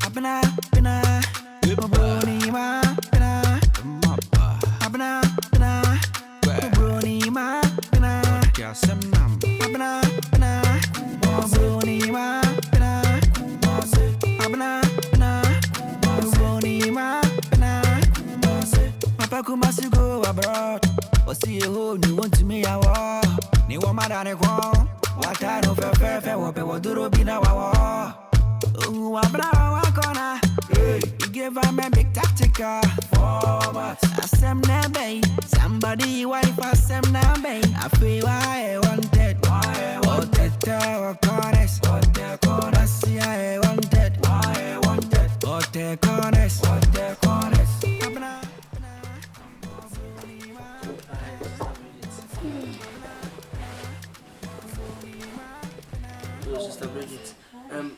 Abena, Brony, ma, Abena, Brony, ma, Abena, Brony, ma, Brony, ma, Papa Kumasi go abroad. Or see a hole, you want to me a war. Ni wa madane kwa. What I know fair, what do be now? Oh, Abena, wakona. He gave him a big tactical format. Asem nabe, somebody wife asem nabe. I feel I wanted, what the corners, what the corners, I wanted, what the corners, Hello, Sister Bridget.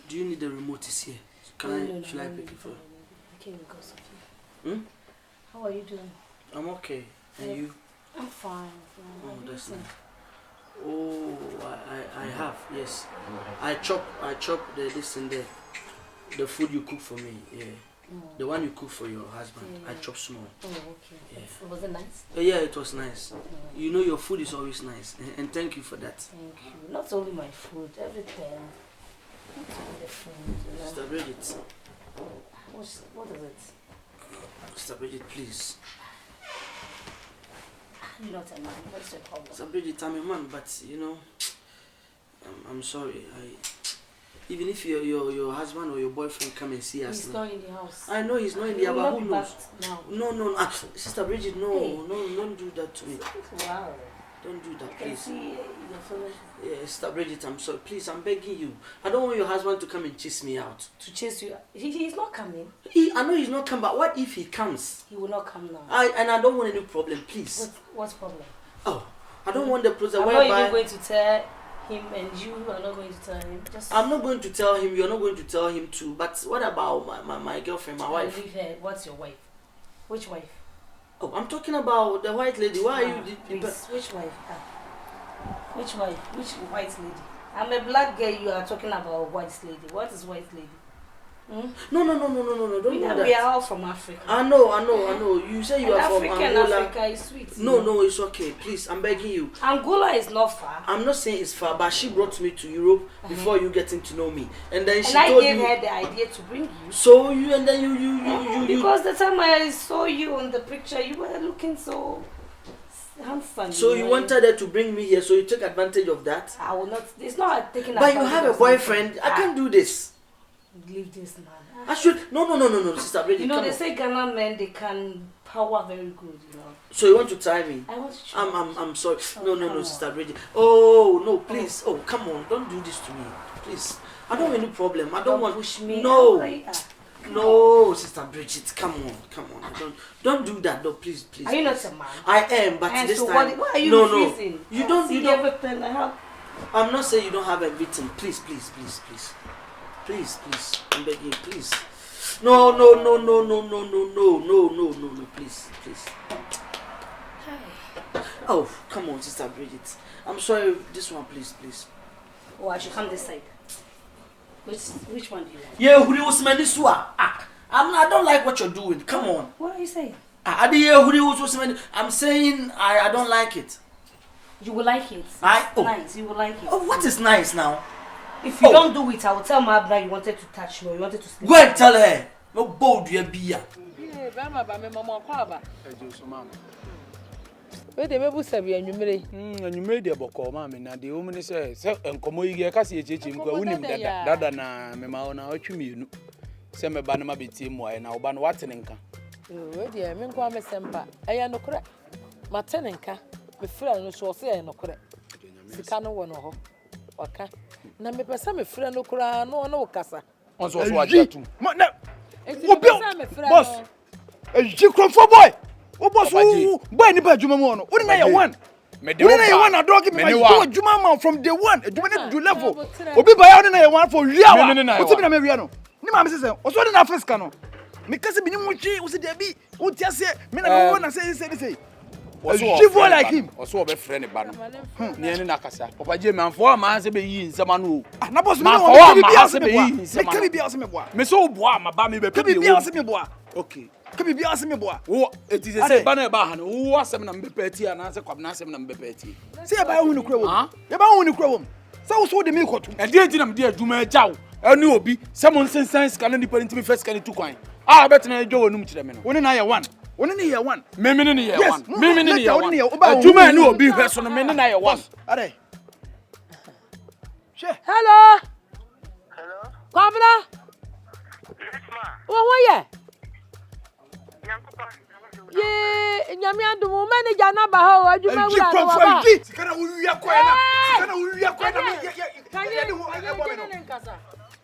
Do you need the remote is here? Should I pick it for you? I came because of you. How are you doing? I'm okay. And you? I'm fine. Oh, that's nice. Oh, I have, yes. I chop this and there. The food you cook for me, yeah. The one you cook for your husband, I chop small. Oh, okay. Yeah. Was it nice? Yeah, it was nice. You know your food is always nice, and thank you for that. Thank you. Not only my food, everything. Not only the food, you know. Sister Bridget. What is it? Sister Bridget, please. You're not a man. What's your problem? Sister Bridget, I'm a man, but you know, I'm sorry. Even if your husband or your boyfriend come and see us, he's not in the house. I know he's not in the house, but who knows? Now. No, Sister Bridget, no, don't do that to me. Wow. Don't do that, Can please. see your fellow. Yeah, Sister Bridget, I'm sorry. Please, I'm begging you. I don't want your husband to come and chase me out. To chase you? He's not coming. I know he's not coming, but what if he comes? He will not come now. I don't want any problem, please. What's problem? Oh, I don't want the problem. I'm not even going to tell him, and you are not going to tell him. I'm not going to tell him. You're not going to tell him too. But what about my girlfriend, my wife? Leave her. What's your wife? Which wife? Oh, I'm talking about the white lady. Why are you? Please, which wife? Which wife? Which white lady? I'm a black girl. You are talking about a white lady. What is white lady? No. Don't do that. We are all from Africa. I know. You say you are from Angola. Africa is sweet. No, it's okay. Please, I'm begging you. Angola is not far. I'm not saying it's far, but she brought me to Europe before you getting to know me, and then she I told gave me. her the idea to bring you. So you and then you. Because the time I saw you on the picture, you were looking so handsome. So you wanted her to bring me here, so you took advantage of that. I will not. It's not taking. But you have a boyfriend. I can't do this. Leave this man. I should. No, Sister Bridget. You know, they say Ghana men, they can power very good, you know. So you want to try me? I want to try. I'm sorry. Oh, No, Sister Bridget. Oh, no, please. Oh, come on. Don't do this to me. Please. I don't have any problem. I don't want. Push me. No. No, Sister Bridget. Come on. Don't do that, though. Please. Are you not a man? I am, but and this so time. What are you refusing? You don't. See everything I have. I'm not saying you don't have everything. Please. I'm begging you, please. No, please. Oh, come on, Sister Bridget. I'm sorry, this one, please. Oh, I should come this side. Which one do you like? Yeah, who was man this one? I don't like what you're doing. Come on. What are you saying? I'm saying I don't like it. You will like it. Nice, you will like it. Oh, what is nice now? If you don't do it, I will tell my Abena you wanted to touch me or you wanted to sleep. Go and tell her. No bold you be here. We dey mebu sabi anwumere. Anwumere dey boko ma me na dey omni say enkomo yi ka se echechi mko unim dada na me ma ona otwemienu. Se me ba na ma betie mu ai na wo ba no watene nka. We dey me nko amesempa. Eya nokore. Matene nka. Me fira no so se eya nokore. Sika no wo no ho. Waka. Na me pesa me fira no kura no no kasa. On so ajatu. Na. Boss. Jikrofo boy. O boss boy ni ba adwuma mu no. Woni na ye one. Me de one na dog me do adwuma man from day one. Adwuma na do level. Obi ba ya woni na ye one for wiawa. O tibi na me wia no. Ni ma me se o so de na Africa no. Me kase bi ni mu twi o se de bi o ti ase me na me wona say. Jivo like him. Also be friend ba no. Ne ne nakasa. Papa je man for ma se be yi nsema no. Ah na boss me Ma no for me ma se be yi me nsema. ka bi bia se me boa. Me so boa ma ba me be Ka bi bia se me boa. Okay. Ka bi bia se me boa. Wo eti se ba na ba ha no. Wo asem na mbe peti ana se kwabna asem na mbe peti. Se e ba hu ni kura wo. E ba hu ni kura wo. Se wo so de me kotu. E de na me de adwuma agyaw. Ani obi se mo nsensan ska na nipa ntimi first ska ni tu kwan. Ah betina adwo wonum kire me no. Woni na ye one. Woni ni ye one. Me ni ye one. Me ni ye one. Adwuma Adwuma ni obi hwe so no me ni na ye one. Ade. She. Hello. Hello? Kwabena. Yes, ma. Wo ye? Nyankopa. Ye, nyame adum manager na ba ha adwuma wura Jikrofo na ba. yi. Sikana wo wiya kwa na. Sikana wo wiya kwa na.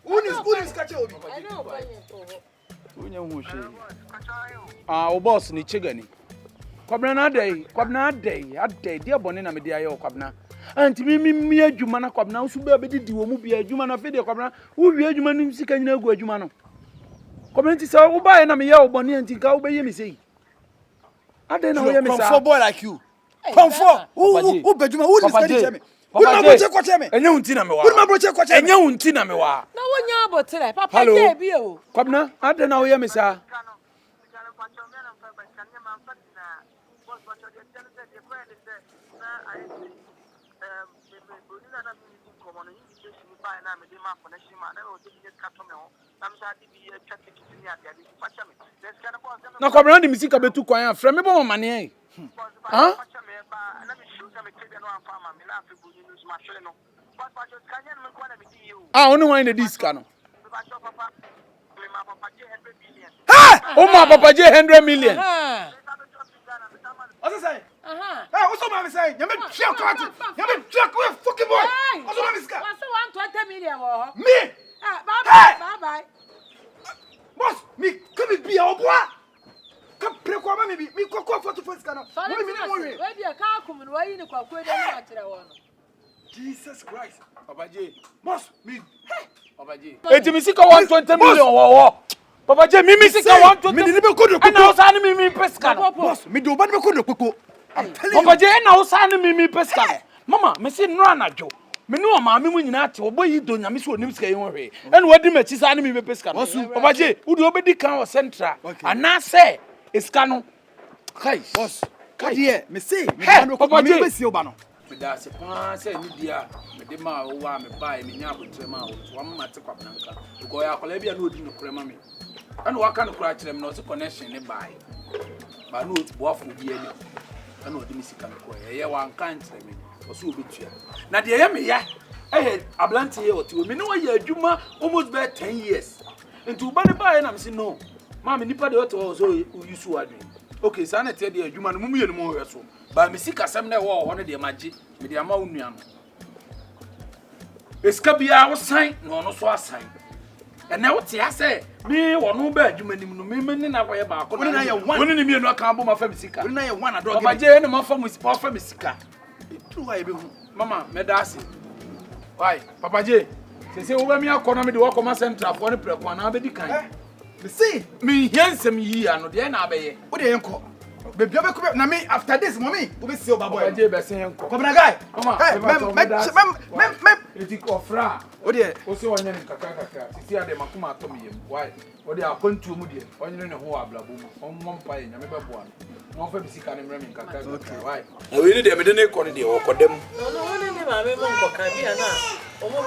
Uni skache obi. Unya hu hwe. Wo boss ni chigani. Kwabena na adai dia bone na me dia ye kwabena. Anti mi adwuma na kwabena usu be didi wo mu bia adwuma na fe de kwabena wo wi adwuma nim sika nyina agu adwuma no. Kwabena ti sa wo ba ye na me ye wo bone anti ka wo be ye me sei. Adai na wo ye me sa. Comfort boy like you. Comfort. Who bedroom? Who is skache me? Who ma broche kwache me? Enye unti na me wa. Who ma broche kwache me? Enye unti na me wa. Na wonya abotre papa je bi o. Kwabena adai na wo ye me sa. Na kwabena ndi misika betu kwan afre me bo mane ai. Ha? Ah, onu wan na diska no. Ha! O ma papa je 100 million. What's say? Hey, what's up, man? Say, you mean check out? You mean check with fucking boy? What's up, man? Say, what's 120 million wo? me? Bye. Boss, me come be our boy. Come pray for me. Me go for to first kana. Me We dey ka kum no yi ni kwakwe de na akire wo no. Jesus Christ. Papa J. Boss, me. Papa J. Eti misika 120 million wo. Papa J, mi misika 120. Me ni be ko do Na usa ni mi pesca no. Boss, me do ba ni be ko do koko. I'm telling you. Papa J, na usa ni mi pesca no. Mama, me se nra anadwo. Me no ma me mu nyina ate oboyi do nyame so onim sika yi ho hwe. Ene wadi machi sa ni mi pesca no. Papa J, udi obedi kan o central. Ana se iska no. Kai, Boss. Kai here, me say, me do ko me be si oba no. me da se pa se ni dia me de ma o wa me bai me nya abotre ma o wa ma te kwapna nka. Go ya akola bia na odi no kure ma me. Ene waka no kura kire me no se connection ne bai. Ba no boafo bi ani. Ene odi mi sika ko ye wa nka ntire me. Oso obetua. Na de ye me ya ablanti ye oti me no ye adwuma almost be 10 years. Nti uba ne bai na me se no. Ma me nipa de oto so yusu adwen. Okay, sa na te de adwuma no mumu ye no mo hwe so. Ba me sika sem na wo ho ne de magye. Me de ama onua no. Eska bia wo san no no so asan. Ene wo te ase me wo no ba adwuma nim no me ne na koye ba ko na ye one. Woni ne me no aka bo ma fa me sika. Woni na ye one adog. Ba je ne ma fa me sika. True why be hu. Mama, me da ase. Why? Papa J. Se wo ba mi akọ me de wo koma central for ne preko na be di kan. Me see, Me hiansem yi ano de na abeye. wo de yenko. Baby, I be na me after this, mommy, we be see oba boy. Papa J be sen enko. Come na guy. Mama, hey, mem. Eti kofra. Wo de O se onye ne kakaka. Sisi ade makuma atom yem. Why? O de akontu mu de. Onye ne ho ablabo mu. Ommo mpa ye nyame beboa. No fa bisika ne mrem kakaka. Why? Na we ni de me de ne ko ne de okodem. No woni ni ma me mo nkoka bia na.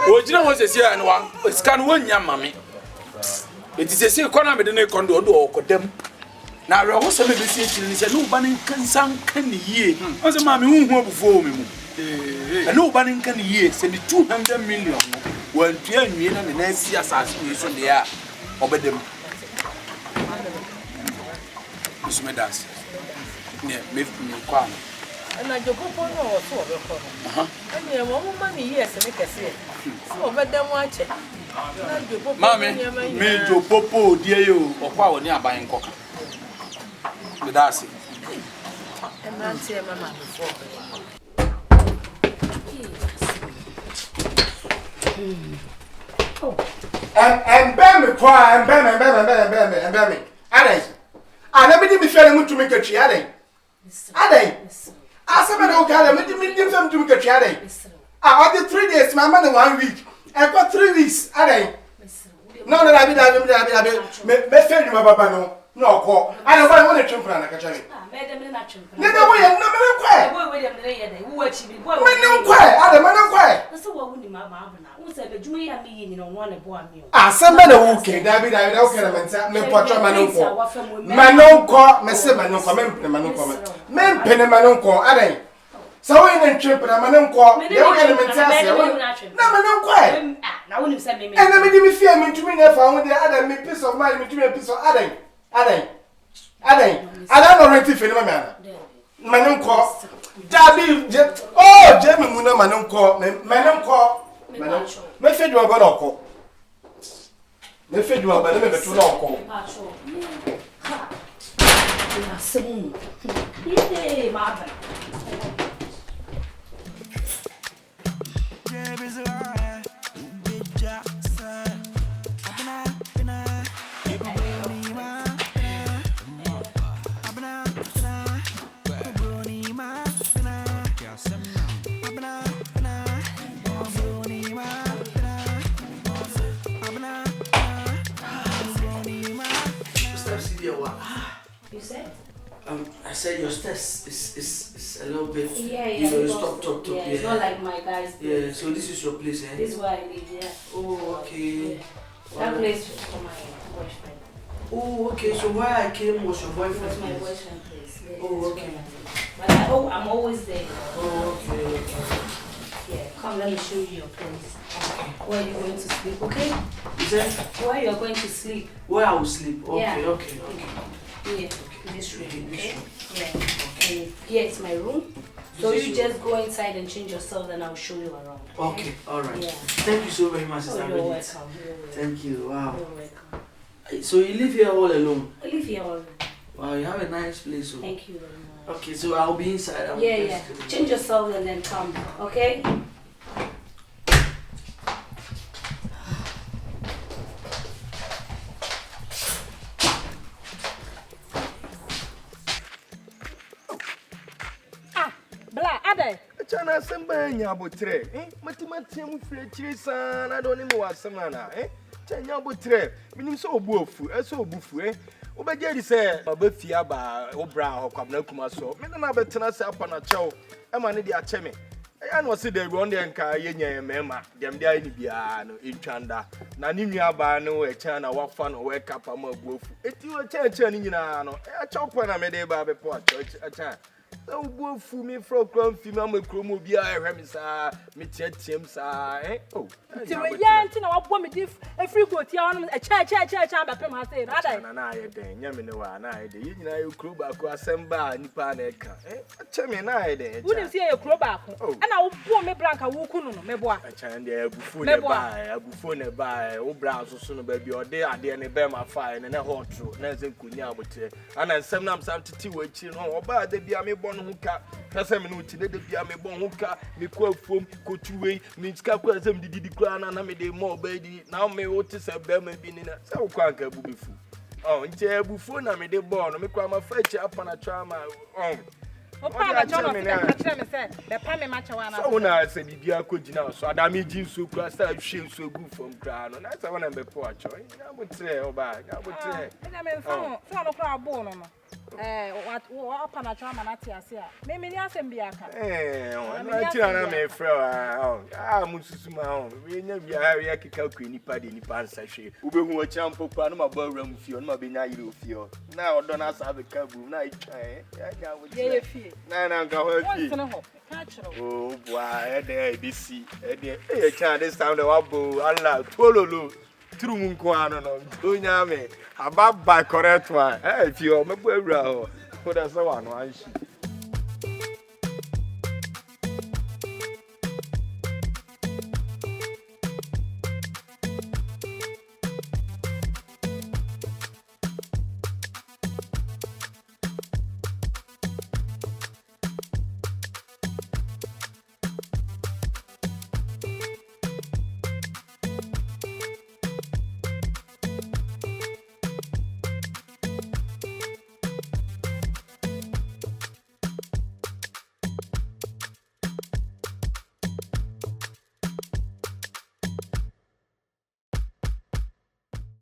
O jina ho sesi ya ne wan. Sika no wonya mame. Eti sesi ko na me de ne ko ndo okodem. Na re ho se me be si ekiri ni se no ba ne kansan kan ni yie. O se ma me hu abufuo me mu. No ba ne kan yie se ni 200 million. Wan tua nwie na ne na si asase we so de a obedem. Usme das. Ne me kwa. Na jokopo no wo so obekọ no. Ene mo mo ma ni yie se ne kese. So obedem ache. Na jokopo. Mame, me jopopo die yo, okwa woni aban nkoka. Me das. Emrantie mama before. Embeme kwa, embeme. Ade. Ana bi di mi fere mutu mi ketwi ade. Adey. Asabana okada me dim fam tum katwa adey. Ah, all the 3 days, my man 1 week. I got 3 weeks. Adey. No, I me feel you, my papa. No, call. I don't want to jump on a catcher. Never way, no, who watch me? Boy, no, quiet. I don't want to quiet. That's what we my mama. Who said, but you may have me in one and one meal. Ah, somebody okay, David, I don't care. Me portrait manunko. Manunko, me say manunko, manunko. Men pen manunko, Adey. So we in trip na manunko. They will get me tell. Na manunko. Na woni say me. And let me fear me to me never when the other me piece of mind me to me piece of Adey. I don't know renting for no man. Manunko. Dabi oh, Jamie Muna manunko. Manunko. Me fed you about oko. Me fed you about me to oko. You said? I said your stress is a little bit. Yeah, you know, it's top. Yeah, it's not like my guys. Yeah, so this is your place, eh? This is where I live, yeah. Oh, okay. Yeah. That place is for my boyfriend. Oh, okay. So where I came was your boyfriend? It was my boyfriend place. Yeah, oh, okay. But I'm always there. Oh, okay. Yeah, come, let me show you your place. Where you're going to sleep, okay? You said? Where you're going to sleep. Where I will sleep? Okay, yeah. okay. Yeah, this room, okay? Yeah. And here is my room. So you just go inside and change yourself, then I'll show you around. Okay, alright. Yeah. Thank you so very much, Sister. You're welcome. Thank you. Wow. You're welcome. So you live here all alone? I live here all alone. Wow, you have a nice place. So. Thank you very much. Okay, so I'll be inside. Yeah. Change yourself and then come, okay? Chana samba nyabotre matimati mu fie chirisa na do ni mu wasema na chanya botre minim so obuofu eso obufu obeje di se abafia ba obra hokwabna kuma so me na betena se apa na chew ma ne di ache me ya no se de ron de nka yenya mema dem de ani bia no entwanda na ni nua ba no chana wafa no we kapa ma abuofu eti o cheche ni nyina no ache po na me de ba be po ache so bo fu me fro kram fi ma makromo bia ehwe me sa me tietiem sa oh ti we yanti na wabo me di every go ti awon cha ba pem ha say na dai na ye den nya me ne wa na ye den yina ye kro ba ko asemba nipa na eka ache me na ye den woni si ye kro ba ko na wo bo me branka wo kunu no me boa acha ndi abufu ne ba wo bra so no ba bi ode ade ne be ma fa ne hotro na ze nkunya abotre ana nsem na msam titi wo chi no oba ade bia me bon ho ka pese me no ti ne de bia me bon ho ka me ko afom ko tuwe me ska ko azam didi kura na me de mo ba di na me wo ti se be ma bi ni na se wo kwa nka bubefu nche abufu na me de bon no me kwa ma fa chi apa na trama opa na chono ka kire me se be pa me ma chewa na so na se bibia ko gina so adami ji nso kura sta hwe nso gu from kra no na se wona be po acho nya botre oba nya botre na me so no kra bo no what opa na chowa na ti ase a me ni asem bia ka na ti na me frɛ mususuma we nya bia we akika ku nipa de nipa ansa hwe ubehu acha mpokwa no maba awram fie no mabenya yire ofie na odo na asa be ka bu na itwan ya ye fie na nka ho fie oh boy e bisi e cha this time the wabo Allah tololo trum nko ano no onya me ababa correct one if you me bo awura ho ko da so wa no anshi